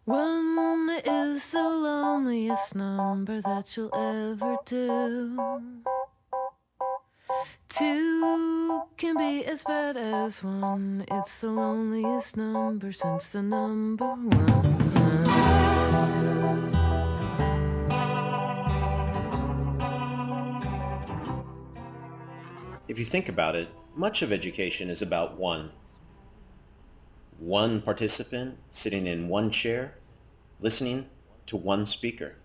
One is the loneliest number that you'll ever do. Two can be as bad as one. It's the loneliest number since the number one. If you think about it, much of education is about one participant sitting in one chair, listening to one speaker.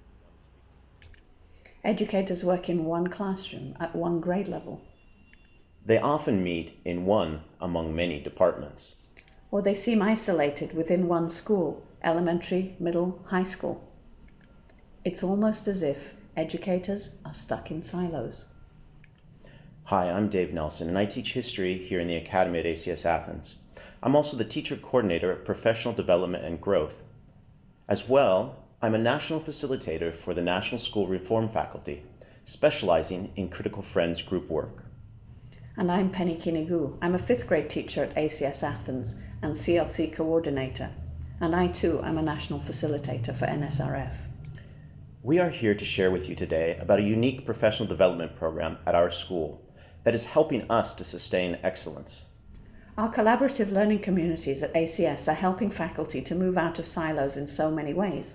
Educators work in one classroom at one grade level. They often meet in one among many departments. Or they seem isolated within one school, elementary, middle, high school. It's almost as if educators are stuck in silos. Hi, I'm Dave Nelson, and I teach history here in the Academy at ACS Athens. I'm also the teacher coordinator of professional development and growth. As well, I'm a national facilitator for the National School Reform faculty, specializing in Critical Friends group work. And I'm Penny Kynigou. I'm a 5th grade teacher at ACS Athens and CLC coordinator. And I too am a national facilitator for NSRF. We are here to share with you today about a unique professional development program at our school that is helping us to sustain excellence. Our collaborative learning communities at ACS are helping faculty to move out of silos in so many ways.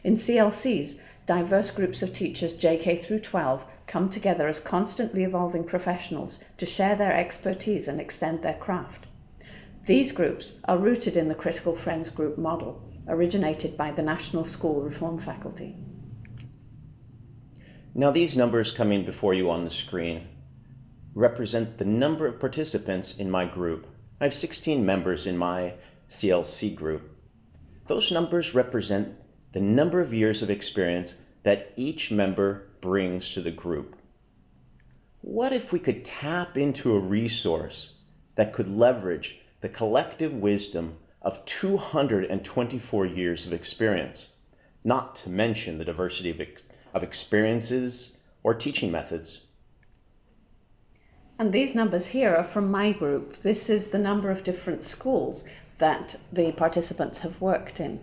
In CLCs, diverse groups of teachers JK through 12 come together as constantly evolving professionals to share their expertise and extend their craft. These groups are rooted in the Critical Friends group model, originated by the National School Reform faculty. Now, these numbers coming before you on the screen represent the number of participants in my group. I have 16 members in my CLC group. Those numbers represent the number of years of experience that each member brings to the group. What if we could tap into a resource that could leverage the collective wisdom of 224 years of experience, not to mention the diversity of experiences or teaching methods? And these numbers here are from my group. This is the number of different schools that the participants have worked in.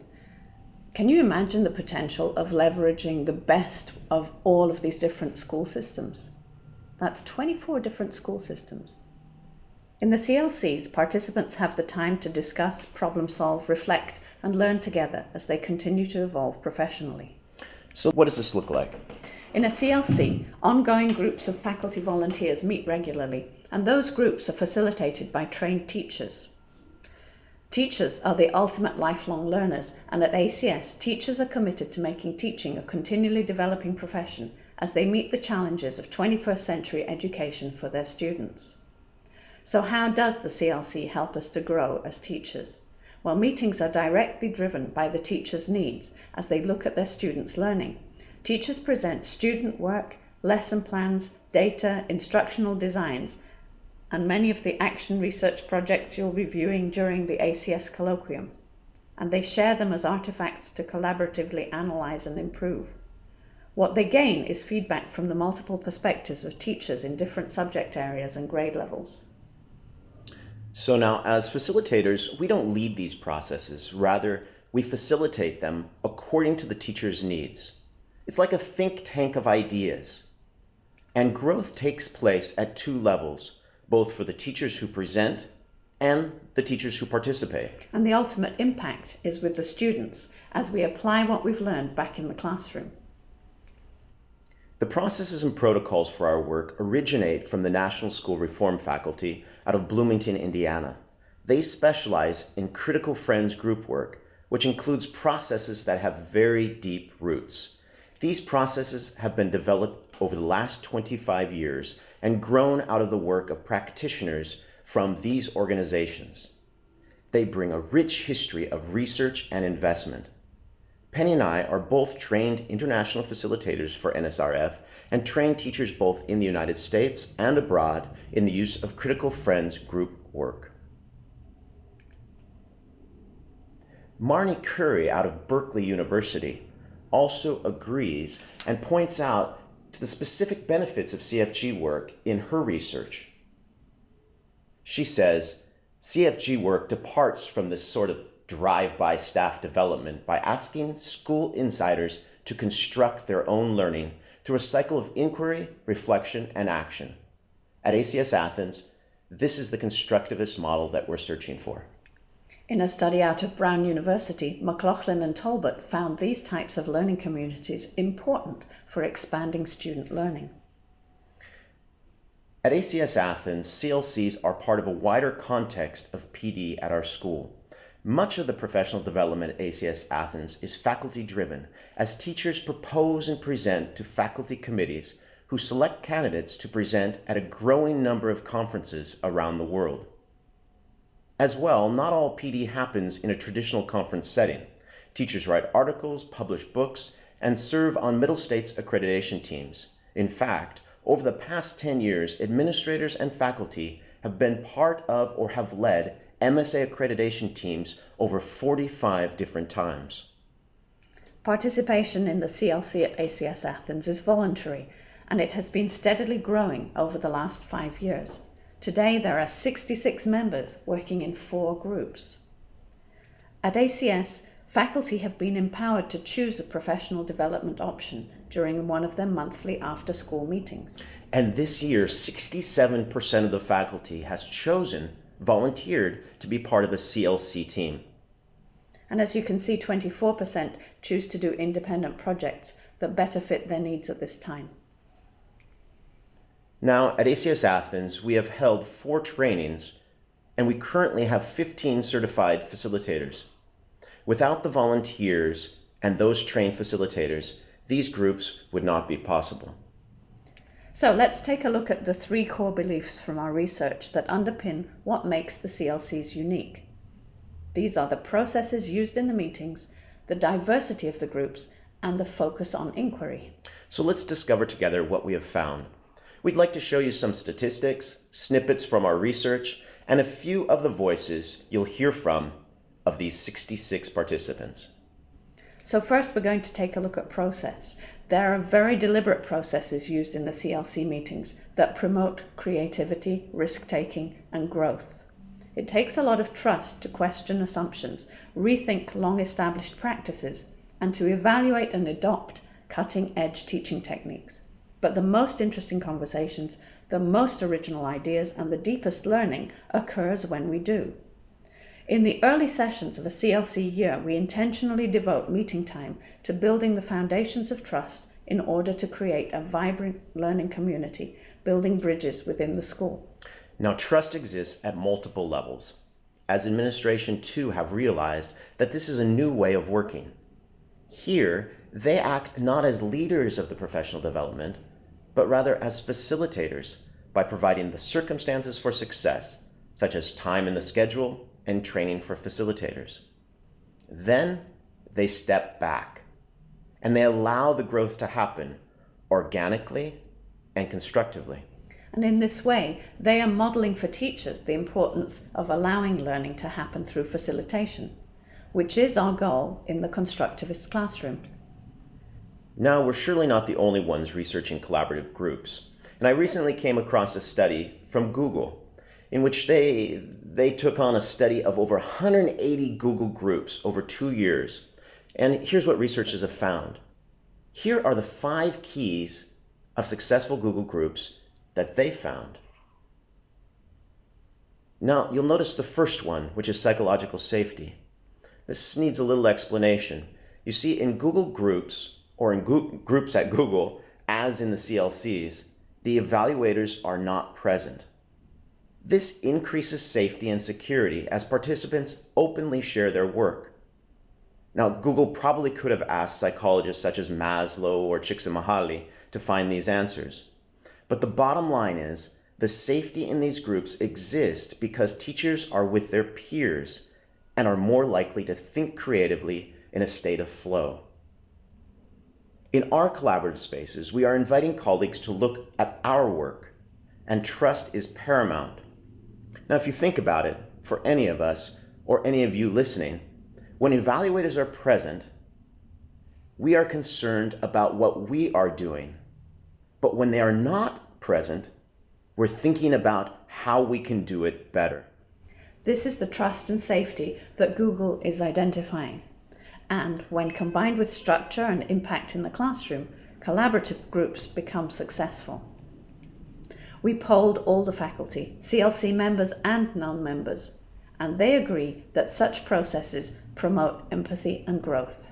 Can you imagine the potential of leveraging the best of all of these different school systems? That's 24 different school systems. In the CLCs, participants have the time to discuss, problem solve, reflect, and learn together as they continue to evolve professionally. So what does this look like? In a CLC, ongoing groups of faculty volunteers meet regularly, and those groups are facilitated by trained teachers. Teachers are the ultimate lifelong learners, and at ACS, teachers are committed to making teaching a continually developing profession as they meet the challenges of 21st century education for their students. So how does the CLC help us to grow as teachers? Well, meetings are directly driven by the teachers' needs as they look at their students' learning. Teachers present student work, lesson plans, data, instructional designs, and many of the action research projects you'll be viewing during the ACS Colloquium. And they share them as artifacts to collaboratively analyze and improve. What they gain is feedback from the multiple perspectives of teachers in different subject areas and grade levels. So now, as facilitators, we don't lead these processes. Rather, we facilitate them according to the teacher's needs. It's like a think tank of ideas. And growth takes place at 2 levels, both for the teachers who present and the teachers who participate. And the ultimate impact is with the students as we apply what we've learned back in the classroom. The processes and protocols for our work originate from the National School Reform faculty out of Bloomington, Indiana. They specialize in Critical Friends group work, which includes processes that have very deep roots. These processes have been developed over the last 25 years and grown out of the work of practitioners from these organizations. They bring a rich history of research and investment. Penny and I are both trained international facilitators for NSRF and trained teachers both in the United States and abroad in the use of Critical Friends group work. Marnie Curry out of Berkeley University also agrees and points out to the specific benefits of CFG work in her research. She says, CFG work departs from this sort of drive-by staff development by asking school insiders to construct their own learning through a cycle of inquiry, reflection, and action. At ACS Athens, this is the constructivist model that we're searching for. In a study out of Brown University, McLaughlin and Talbot found these types of learning communities important for expanding student learning. At ACS Athens, CLCs are part of a wider context of PD at our school. Much of the professional development at ACS Athens is faculty-driven, as teachers propose and present to faculty committees who select candidates to present at a growing number of conferences around the world. As well, not all PD happens in a traditional conference setting. Teachers write articles, publish books, and serve on middle states accreditation teams. In fact, over the past 10 years, administrators and faculty have been part of or have led MSA accreditation teams over 45 different times. Participation in the CLC at ACS Athens is voluntary, and it has been steadily growing over the last 5 years. Today, there are 66 members working in 4 groups. At ACS, faculty have been empowered to choose a professional development option during one of their monthly after-school meetings. And this year, 67% of the faculty has volunteered to be part of a CLC team. And as you can see, 24% choose to do independent projects that better fit their needs at this time. Now, at ACS Athens, we have held 4 trainings, and we currently have 15 certified facilitators. Without the volunteers and those trained facilitators, these groups would not be possible. So let's take a look at the 3 core beliefs from our research that underpin what makes the CLCs unique. These are the processes used in the meetings, the diversity of the groups, and the focus on inquiry. So let's discover together what we have found. We'd like to show you some statistics, snippets from our research, and a few of the voices you'll hear from of these 66 participants. So first we're going to take a look at process. There are very deliberate processes used in the CLC meetings that promote creativity, risk-taking, and growth. It takes a lot of trust to question assumptions, rethink long-established practices, and to evaluate and adopt cutting-edge teaching techniques. But the most interesting conversations, the most original ideas, and the deepest learning occurs when we do. In the early sessions of a CLC year, we intentionally devote meeting time to building the foundations of trust in order to create a vibrant learning community, building bridges within the school. Now, trust exists at multiple levels, as administration too have realized that this is a new way of working. Here, they act not as leaders of the professional development, but rather as facilitators by providing the circumstances for success, such as time in the schedule and training for facilitators. Then they step back and they allow the growth to happen organically and constructively. And in this way, they are modeling for teachers the importance of allowing learning to happen through facilitation, which is our goal in the constructivist classroom. Now, we're surely not the only ones researching collaborative groups. And I recently came across a study from Google in which they took on a study of over 180 Google groups over 2 years. And here's what researchers have found. Here are the 5 keys of successful Google groups that they found. Now, you'll notice the first one, which is psychological safety. This needs a little explanation. You see, in Google groups, or in groups at Google, as in the CLCs, the evaluators are not present. This increases safety and security as participants openly share their work. Now, Google probably could have asked psychologists such as Maslow or Csikszentmihalyi to find these answers. But the bottom line is, the safety in these groups exists because teachers are with their peers and are more likely to think creatively in a state of flow. In our collaborative spaces, we are inviting colleagues to look at our work, and trust is paramount. Now, if you think about it, for any of us, or any of you listening, when evaluators are present, we are concerned about what we are doing. But when they are not present, we're thinking about how we can do it better. This is the trust and safety that Google is identifying. And when combined with structure and impact in the classroom, collaborative groups become successful. We polled all the faculty, CLC members and non-members, and they agree that such processes promote empathy and growth.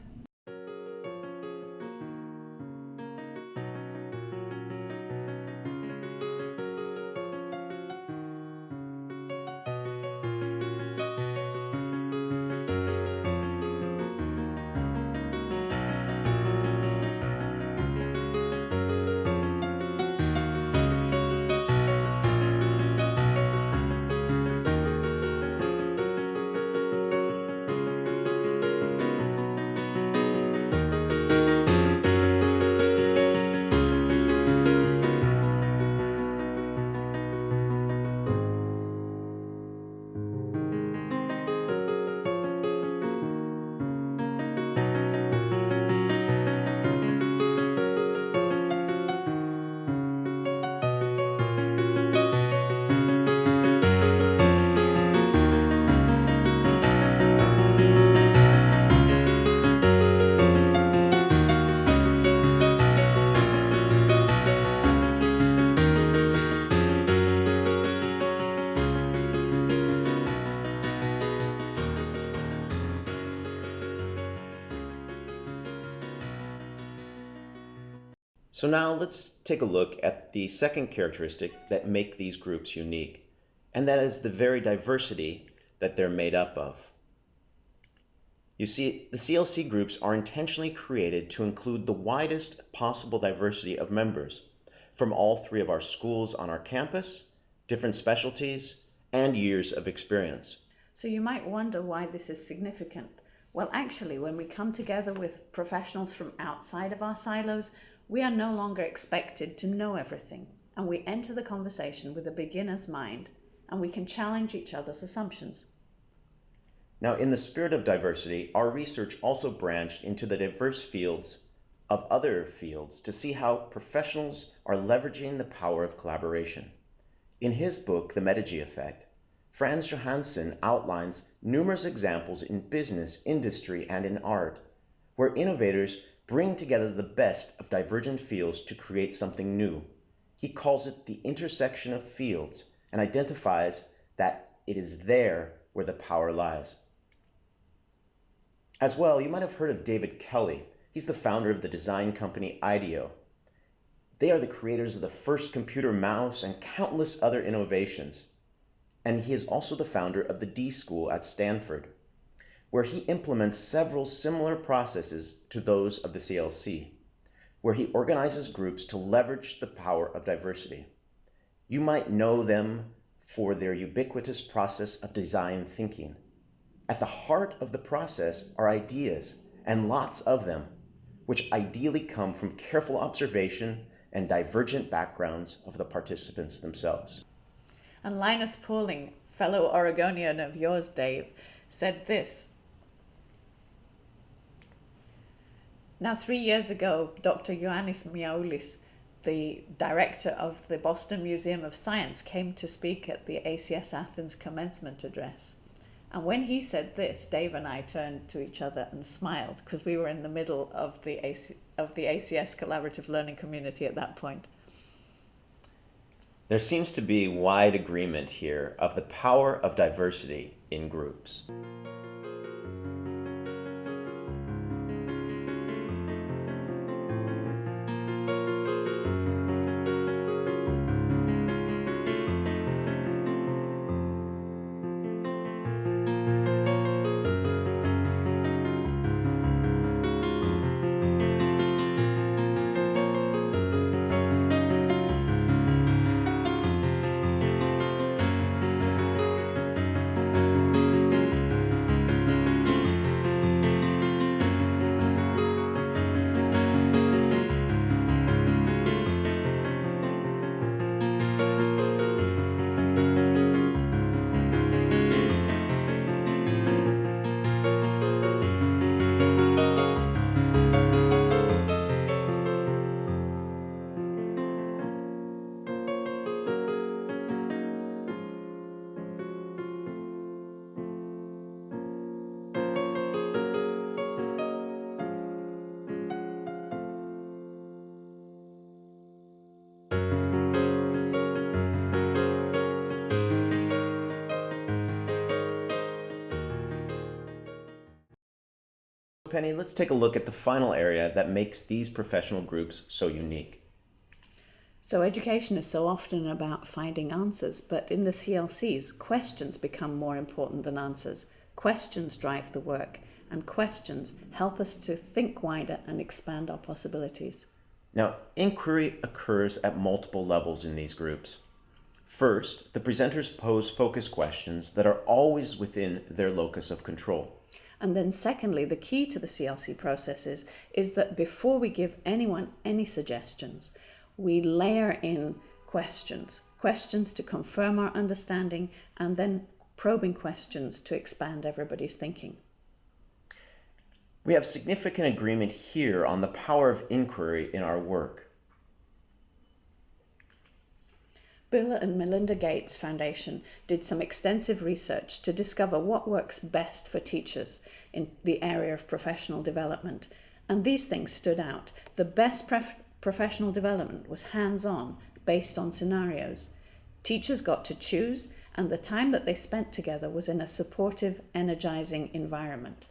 So now let's take a look at the second characteristic that make these groups unique, and that is the very diversity that they're made up of. You see, the CLC groups are intentionally created to include the widest possible diversity of members from all three of our schools on our campus, different specialties, and years of experience. So you might wonder why this is significant. Well, actually, when we come together with professionals from outside of our silos, we are no longer expected to know everything, and we enter the conversation with a beginner's mind, and we can challenge each other's assumptions. Now, in the spirit of diversity, our research also branched into the diverse fields of other fields to see how professionals are leveraging the power of collaboration. In his book, The Medici Effect, Frans Johansson outlines numerous examples in business, industry, and in art, where innovators bring together the best of divergent fields to create something new. He calls it the intersection of fields and identifies that it is there where the power lies. As well, you might have heard of David Kelly. He's the founder of the design company IDEO. They are the creators of the first computer mouse and countless other innovations. And he is also the founder of the D School at Stanford, where he implements several similar processes to those of the CLC, where he organizes groups to leverage the power of diversity. You might know them for their ubiquitous process of design thinking. At the heart of the process are ideas, and lots of them, which ideally come from careful observation and divergent backgrounds of the participants themselves. And Linus Pauling, fellow Oregonian of yours, Dave, said this. Now, 3 years ago, Dr. Ioannis Miaoulis, the director of the Boston Museum of Science, came to speak at the ACS Athens commencement address. And when he said this, Dave and I turned to each other and smiled because we were in the middle of the ACS collaborative learning community at that point. There seems to be wide agreement here of the power of diversity in groups. Penny, let's take a look at the final area that makes these professional groups so unique. So education is so often about finding answers, but in the CLCs, questions become more important than answers. Questions drive the work, and questions help us to think wider and expand our possibilities. Now, inquiry occurs at multiple levels in these groups. First, the presenters pose focus questions that are always within their locus of control. And then secondly, the key to the CLC processes is that before we give anyone any suggestions, we layer in questions to confirm our understanding, and then probing questions to expand everybody's thinking. We have significant agreement here on the power of inquiry in our work. Bill and Melinda Gates Foundation did some extensive research to discover what works best for teachers in the area of professional development, and these things stood out. The best professional development was hands-on, based on scenarios. Teachers got to choose, and the time that they spent together was in a supportive, energizing environment.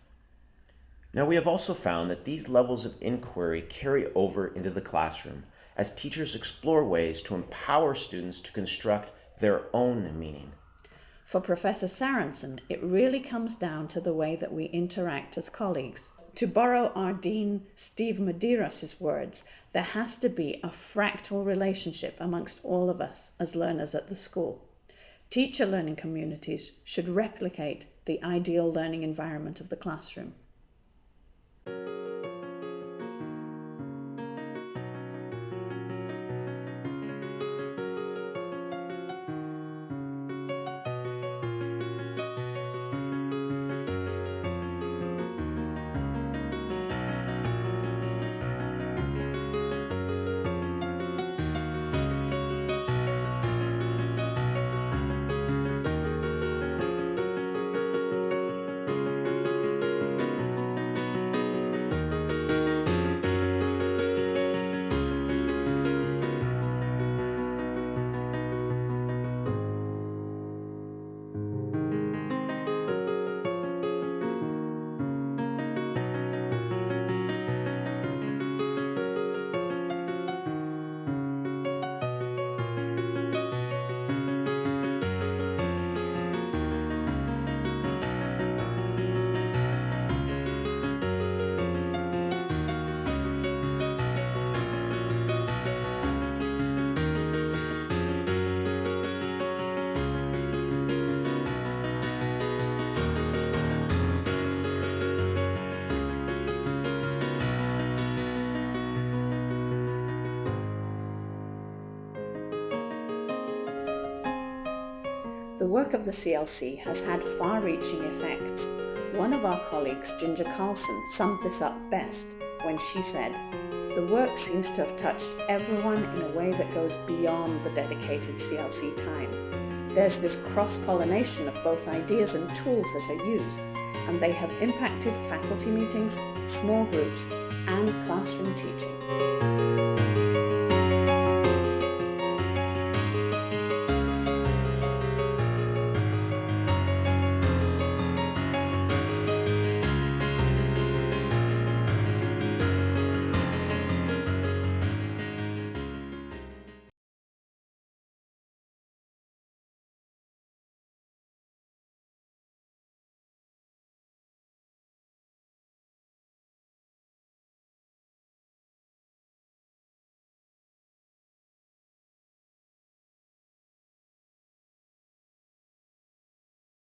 Now, we have also found that these levels of inquiry carry over into the classroom as teachers explore ways to empower students to construct their own meaning. For Professor Sarensen, it really comes down to the way that we interact as colleagues. To borrow our Dean Steve Medeiros' words, there has to be a fractal relationship amongst all of us as learners at the school. Teacher learning communities should replicate the ideal learning environment of the classroom. The work of the CLC has had far-reaching effects. One of our colleagues, Ginger Carlson, summed this up best when she said, "The work seems to have touched everyone in a way that goes beyond the dedicated CLC time. There's this cross-pollination of both ideas and tools that are used, and they have impacted faculty meetings, small groups, and classroom teaching."